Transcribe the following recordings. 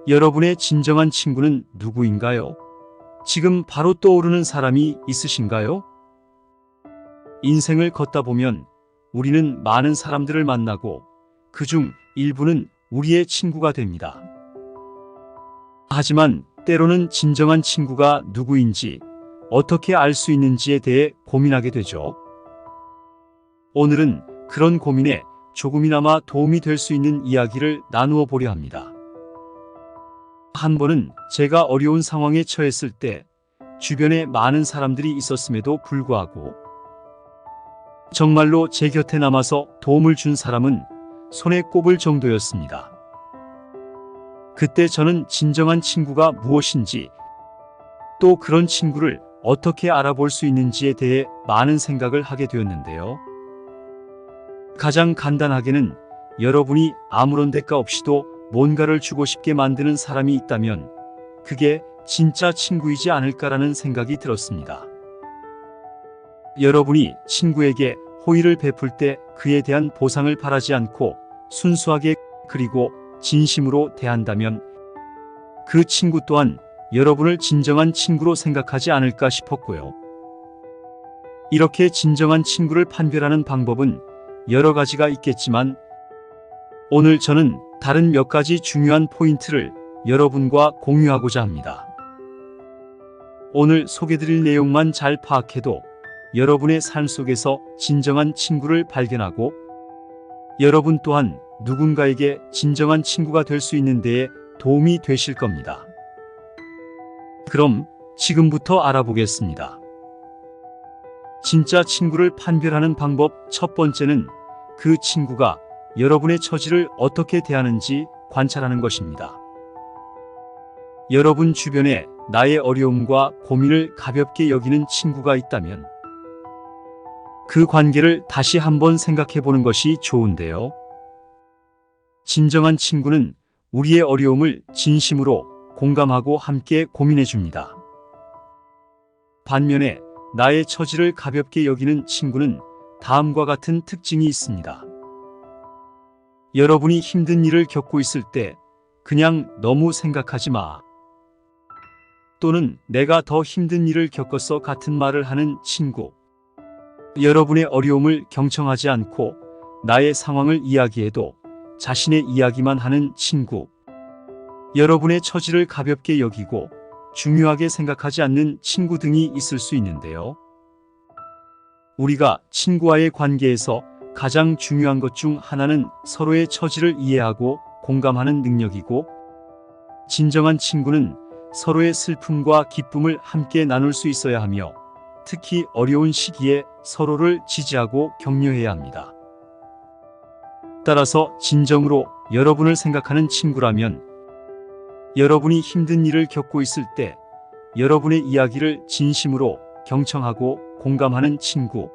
여러분의 진정한 친구는 누구인가요? 지금 바로 떠오르는 사람이 있으신가요? 인생을 걷다 보면 우리는 많은 사람들을 만나고 그중 일부는 우리의 친구가 됩니다. 하지만 때로는 진정한 친구가 누구인지 어떻게 알 수 있는지에 대해 고민하게 되죠. 오늘은 그런 고민에 조금이나마 도움이 될 수 있는 이야기를 나누어 보려 합니다. 한 번은 제가 어려운 상황에 처했을 때 주변에 많은 사람들이 있었음에도 불구하고 정말로 제 곁에 남아서 도움을 준 사람은 손에 꼽을 정도였습니다. 그때 저는 진정한 친구가 무엇인지, 또 그런 친구를 어떻게 알아볼 수 있는지에 대해 많은 생각을 하게 되었는데요. 가장 간단하게는 여러분이 아무런 대가 없이도 뭔가를 주고 싶게 만드는 사람이 있다면 그게 진짜 친구이지 않을까라는 생각이 들었습니다. 여러분이 친구에게 호의를 베풀 때 그에 대한 보상을 바라지 않고 순수하게 그리고 진심으로 대한다면 그 친구 또한 여러분을 진정한 친구로 생각하지 않을까 싶었고요. 이렇게 진정한 친구를 판별하는 방법은 여러 가지가 있겠지만 오늘 저는 다른 몇 가지 중요한 포인트를 여러분과 공유하고자 합니다. 오늘 소개드릴 내용만 잘 파악해도 여러분의 삶 속에서 진정한 친구를 발견하고 여러분 또한 누군가에게 진정한 친구가 될 수 있는 데에 도움이 되실 겁니다. 그럼 지금부터 알아보겠습니다. 진짜 친구를 판별하는 방법 첫 번째는 그 친구가 여러분의 처지를 어떻게 대하는지 관찰하는 것입니다. 여러분 주변에 나의 어려움과 고민을 가볍게 여기는 친구가 있다면 그 관계를 다시 한번 생각해 보는 것이 좋은데요. 진정한 친구는 우리의 어려움을 진심으로 공감하고 함께 고민해 줍니다. 반면에 나의 처지를 가볍게 여기는 친구는 다음과 같은 특징이 있습니다. 여러분이 힘든 일을 겪고 있을 때 그냥 너무 생각하지 마. 또는 내가 더 힘든 일을 겪었어 같은 말을 하는 친구. 여러분의 어려움을 경청하지 않고 나의 상황을 이야기해도 자신의 이야기만 하는 친구. 여러분의 처지를 가볍게 여기고 중요하게 생각하지 않는 친구 등이 있을 수 있는데요. 우리가 친구와의 관계에서 가장 중요한 것 중 하나는 서로의 처지를 이해하고 공감하는 능력이고 진정한 친구는 서로의 슬픔과 기쁨을 함께 나눌 수 있어야 하며 특히 어려운 시기에 서로를 지지하고 격려해야 합니다. 따라서 진정으로 여러분을 생각하는 친구라면 여러분이 힘든 일을 겪고 있을 때 여러분의 이야기를 진심으로 경청하고 공감하는 친구,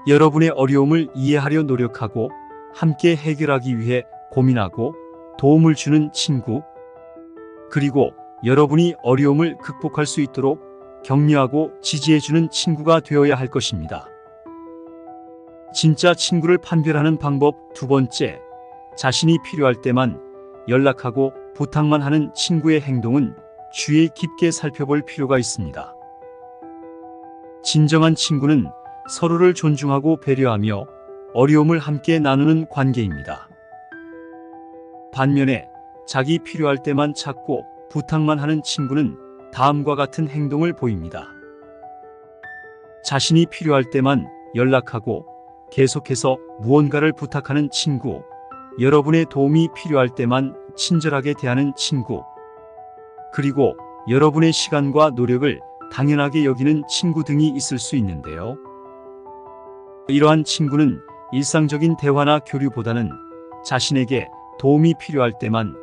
여러분의 어려움을 이해하려 노력하고 함께 해결하기 위해 고민하고 도움을 주는 친구, 그리고 여러분이 어려움을 극복할 수 있도록 격려하고 지지해주는 친구가 되어야 할 것입니다. 진짜 친구를 판별하는 방법 두 번째, 자신이 필요할 때만 연락하고 부탁만 하는 친구의 행동은 주의 깊게 살펴볼 필요가 있습니다. 진정한 친구는 서로를 존중하고 배려하며 어려움을 함께 나누는 관계입니다. 반면에 자기 필요할 때만 찾고 부탁만 하는 친구는 다음과 같은 행동을 보입니다. 자신이 필요할 때만 연락하고 계속해서 무언가를 부탁하는 친구, 여러분의 도움이 필요할 때만 친절하게 대하는 친구, 그리고 여러분의 시간과 노력을 당연하게 여기는 친구 등이 있을 수 있는데요. 이러한 친구는 일상적인 대화나 교류보다는 자신에게 도움이 필요할 때만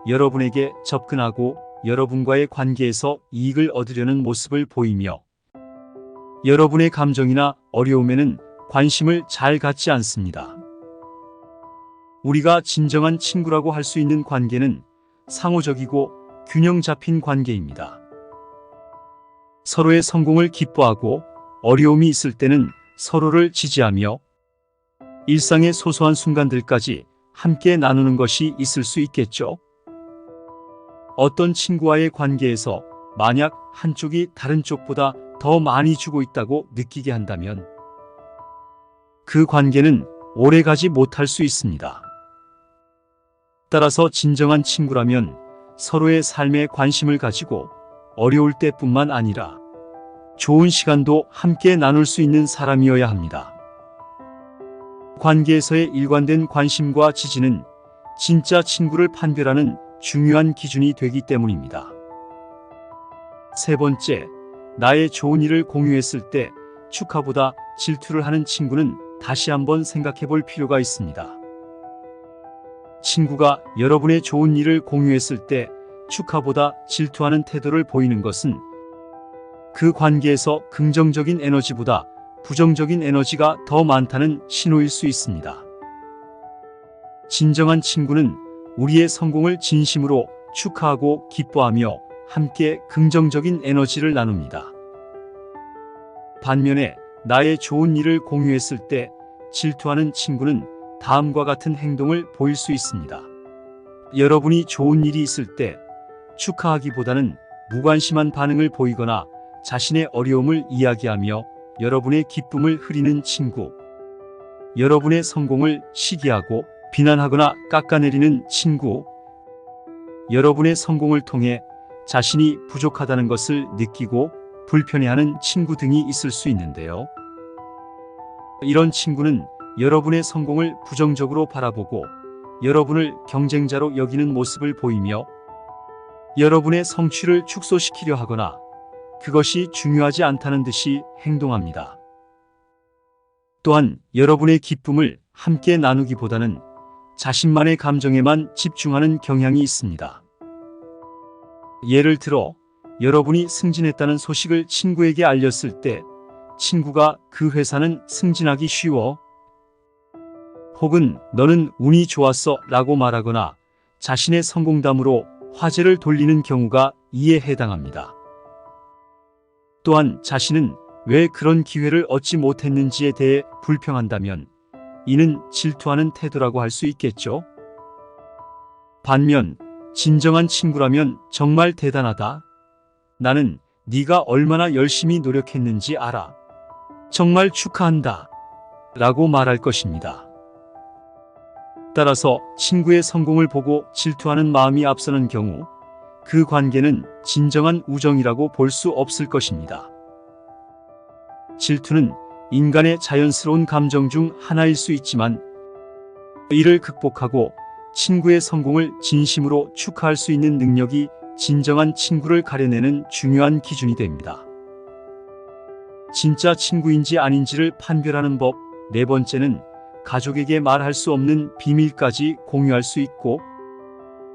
여러분에게 접근하고 여러분과의 관계에서 이익을 얻으려는 모습을 보이며 여러분의 감정이나 어려움에는 관심을 잘 갖지 않습니다. 우리가 진정한 친구라고 할 수 있는 관계는 상호적이고 균형 잡힌 관계입니다. 서로의 성공을 기뻐하고 어려움이 있을 때는 서로를 지지하며 일상의 소소한 순간들까지 함께 나누는 것이 있을 수 있겠죠. 어떤 친구와의 관계에서 만약 한쪽이 다른 쪽보다 더 많이 주고 있다고 느끼게 한다면 그 관계는 오래가지 못할 수 있습니다. 따라서 진정한 친구라면 서로의 삶에 관심을 가지고 어려울 때뿐만 아니라 좋은 시간도 함께 나눌 수 있는 사람이어야 합니다. 관계에서의 일관된 관심과 지지는 진짜 친구를 판별하는 중요한 기준이 되기 때문입니다. 세 번째, 나의 좋은 일을 공유했을 때 축하보다 질투를 하는 친구는 다시 한번 생각해 볼 필요가 있습니다. 친구가 여러분의 좋은 일을 공유했을 때 축하보다 질투하는 태도를 보이는 것은 그 관계에서 긍정적인 에너지보다 부정적인 에너지가 더 많다는 신호일 수 있습니다. 진정한 친구는 우리의 성공을 진심으로 축하하고 기뻐하며 함께 긍정적인 에너지를 나눕니다. 반면에 나의 좋은 일을 공유했을 때 질투하는 친구는 다음과 같은 행동을 보일 수 있습니다. 여러분이 좋은 일이 있을 때 축하하기보다는 무관심한 반응을 보이거나 자신의 어려움을 이야기하며 여러분의 기쁨을 흐리는 친구, 여러분의 성공을 시기하고 비난하거나 깎아내리는 친구, 여러분의 성공을 통해 자신이 부족하다는 것을 느끼고 불편해하는 친구 등이 있을 수 있는데요. 이런 친구는 여러분의 성공을 부정적으로 바라보고 여러분을 경쟁자로 여기는 모습을 보이며 여러분의 성취를 축소시키려 하거나 그것이 중요하지 않다는 듯이 행동합니다. 또한 여러분의 기쁨을 함께 나누기보다는 자신만의 감정에만 집중하는 경향이 있습니다. 예를 들어 여러분이 승진했다는 소식을 친구에게 알렸을 때 친구가 그 회사는 승진하기 쉬워 혹은 너는 운이 좋았어 라고 말하거나 자신의 성공담으로 화제를 돌리는 경우가 이에 해당합니다. 또한 자신은 왜 그런 기회를 얻지 못했는지에 대해 불평한다면 이는 질투하는 태도라고 할 수 있겠죠. 반면 진정한 친구라면 정말 대단하다. 나는 네가 얼마나 열심히 노력했는지 알아. 정말 축하한다. 라고 말할 것입니다. 따라서 친구의 성공을 보고 질투하는 마음이 앞서는 경우 그 관계는 진정한 우정이라고 볼 수 없을 것입니다. 질투는 인간의 자연스러운 감정 중 하나일 수 있지만 이를 극복하고 친구의 성공을 진심으로 축하할 수 있는 능력이 진정한 친구를 가려내는 중요한 기준이 됩니다. 진짜 친구인지 아닌지를 판별하는 법. 네 번째는 가족에게 말할 수 없는 비밀까지 공유할 수 있고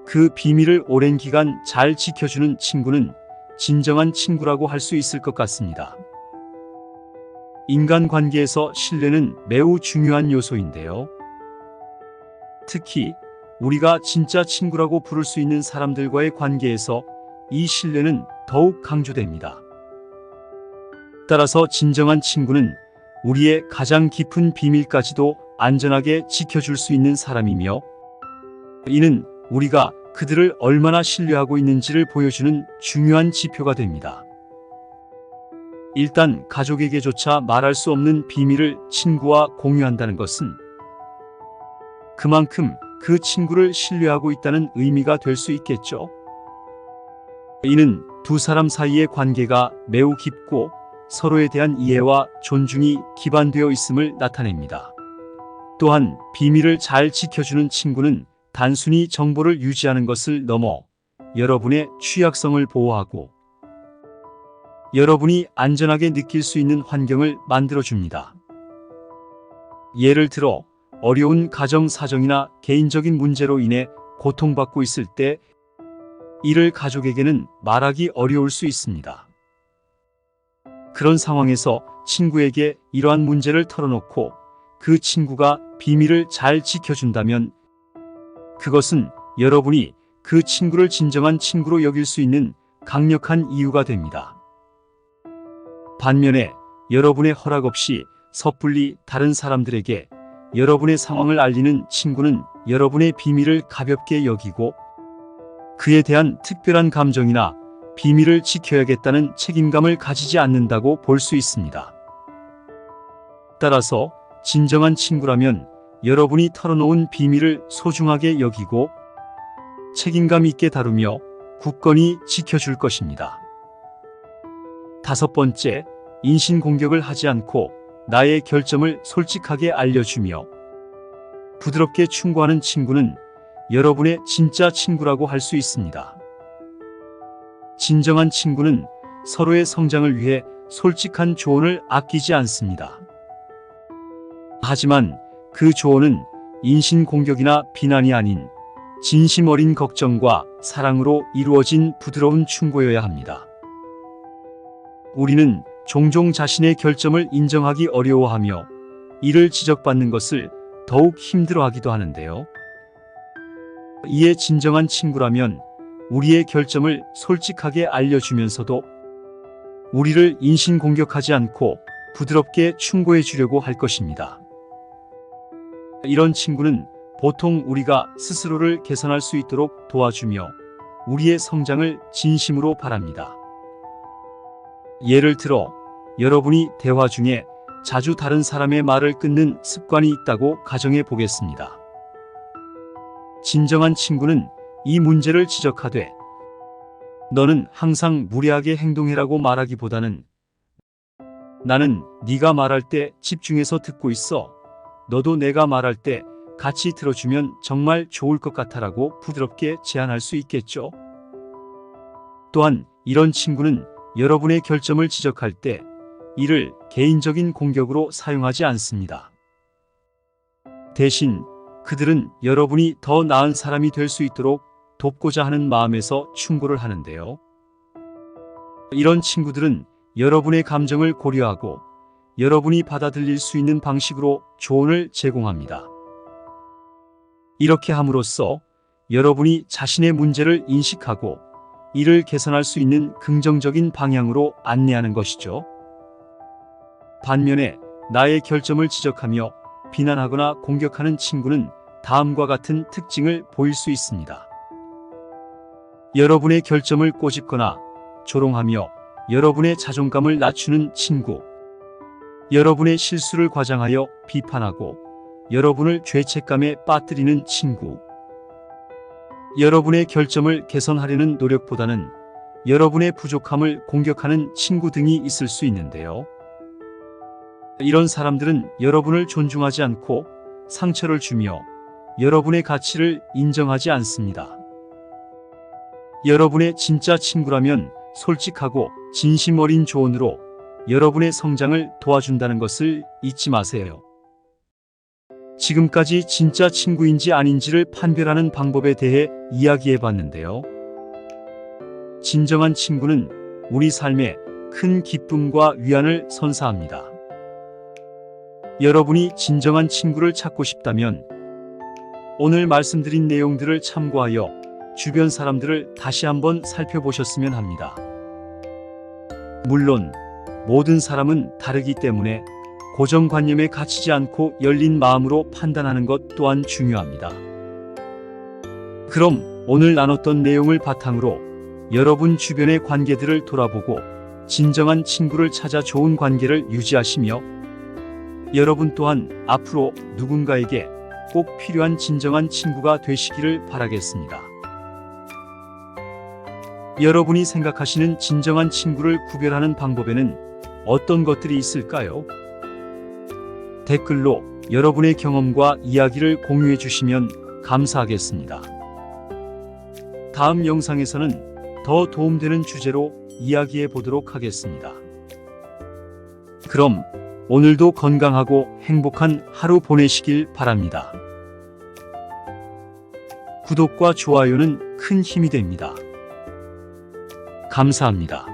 그 비밀을 오랜 기간 잘 지켜주는 친구는 진정한 친구라고 할 수 있을 것 같습니다. 인간관계에서 신뢰는 매우 중요한 요소인데요. 특히 우리가 진짜 친구라고 부를 수 있는 사람들과의 관계에서 이 신뢰는 더욱 강조됩니다. 따라서 진정한 친구는 우리의 가장 깊은 비밀까지도 안전하게 지켜줄 수 있는 사람이며 이는 우리가 그들을 얼마나 신뢰하고 있는지를 보여주는 중요한 지표가 됩니다. 일단 가족에게조차 말할 수 없는 비밀을 친구와 공유한다는 것은 그만큼 그 친구를 신뢰하고 있다는 의미가 될 수 있겠죠. 이는 두 사람 사이의 관계가 매우 깊고 서로에 대한 이해와 존중이 기반되어 있음을 나타냅니다. 또한 비밀을 잘 지켜주는 친구는 단순히 정보를 유지하는 것을 넘어 여러분의 취약성을 보호하고 여러분이 안전하게 느낄 수 있는 환경을 만들어줍니다. 예를 들어 어려운 가정 사정이나 개인적인 문제로 인해 고통받고 있을 때 이를 가족에게는 말하기 어려울 수 있습니다. 그런 상황에서 친구에게 이러한 문제를 털어놓고 그 친구가 비밀을 잘 지켜준다면 그것은 여러분이 그 친구를 진정한 친구로 여길 수 있는 강력한 이유가 됩니다. 반면에 여러분의 허락 없이 섣불리 다른 사람들에게 여러분의 상황을 알리는 친구는 여러분의 비밀을 가볍게 여기고 그에 대한 특별한 감정이나 비밀을 지켜야겠다는 책임감을 가지지 않는다고 볼 수 있습니다. 따라서 진정한 친구라면 여러분이 털어놓은 비밀을 소중하게 여기고 책임감 있게 다루며 굳건히 지켜줄 것입니다. 5번째, 인신공격을 하지 않고 나의 결점을 솔직하게 알려주며 부드럽게 충고하는 친구는 여러분의 진짜 친구라고 할 수 있습니다. 진정한 친구는 서로의 성장을 위해 솔직한 조언을 아끼지 않습니다. 하지만 그 조언은 인신공격이나 비난이 아닌 진심 어린 걱정과 사랑으로 이루어진 부드러운 충고여야 합니다. 우리는 종종 자신의 결점을 인정하기 어려워하며 이를 지적받는 것을 더욱 힘들어하기도 하는데요. 이에 진정한 친구라면 우리의 결점을 솔직하게 알려주면서도 우리를 인신공격하지 않고 부드럽게 충고해 주려고 할 것입니다. 이런 친구는 보통 우리가 스스로를 개선할 수 있도록 도와주며 우리의 성장을 진심으로 바랍니다. 예를 들어 여러분이 대화 중에 자주 다른 사람의 말을 끊는 습관이 있다고 가정해 보겠습니다. 진정한 친구는 이 문제를 지적하되 너는 항상 무례하게 행동해라고 말하기보다는 나는 네가 말할 때 집중해서 듣고 있어. 너도 내가 말할 때 같이 들어주면 정말 좋을 것 같아라고 부드럽게 제안할 수 있겠죠. 또한 이런 친구는 여러분의 결점을 지적할 때 이를 개인적인 공격으로 사용하지 않습니다. 대신 그들은 여러분이 더 나은 사람이 될 수 있도록 돕고자 하는 마음에서 충고를 하는데요. 이런 친구들은 여러분의 감정을 고려하고 여러분이 받아들일 수 있는 방식으로 조언을 제공합니다. 이렇게 함으로써 여러분이 자신의 문제를 인식하고 이를 개선할 수 있는 긍정적인 방향으로 안내하는 것이죠. 반면에 나의 결점을 지적하며 비난하거나 공격하는 친구는 다음과 같은 특징을 보일 수 있습니다. 여러분의 결점을 꼬집거나 조롱하며 여러분의 자존감을 낮추는 친구, 여러분의 실수를 과장하여 비판하고 여러분을 죄책감에 빠뜨리는 친구, 여러분의 결점을 개선하려는 노력보다는 여러분의 부족함을 공격하는 친구 등이 있을 수 있는데요. 이런 사람들은 여러분을 존중하지 않고 상처를 주며 여러분의 가치를 인정하지 않습니다. 여러분의 진짜 친구라면 솔직하고 진심 어린 조언으로 여러분의 성장을 도와준다는 것을 잊지 마세요. 지금까지 진짜 친구인지 아닌지를 판별하는 방법에 대해 이야기해 봤는데요. 진정한 친구는 우리 삶에 큰 기쁨과 위안을 선사합니다. 여러분이 진정한 친구를 찾고 싶다면 오늘 말씀드린 내용들을 참고하여 주변 사람들을 다시 한번 살펴보셨으면 합니다. 물론 모든 사람은 다르기 때문에 고정관념에 갇히지 않고 열린 마음으로 판단하는 것 또한 중요합니다. 그럼 오늘 나눴던 내용을 바탕으로 여러분 주변의 관계들을 돌아보고 진정한 친구를 찾아 좋은 관계를 유지하시며 여러분 또한 앞으로 누군가에게 꼭 필요한 진정한 친구가 되시기를 바라겠습니다. 여러분이 생각하시는 진정한 친구를 구별하는 방법에는 어떤 것들이 있을까요? 댓글로 여러분의 경험과 이야기를 공유해 주시면 감사하겠습니다. 다음 영상에서는 더 도움되는 주제로 이야기해 보도록 하겠습니다. 그럼 오늘도 건강하고 행복한 하루 보내시길 바랍니다. 구독과 좋아요는 큰 힘이 됩니다. 감사합니다.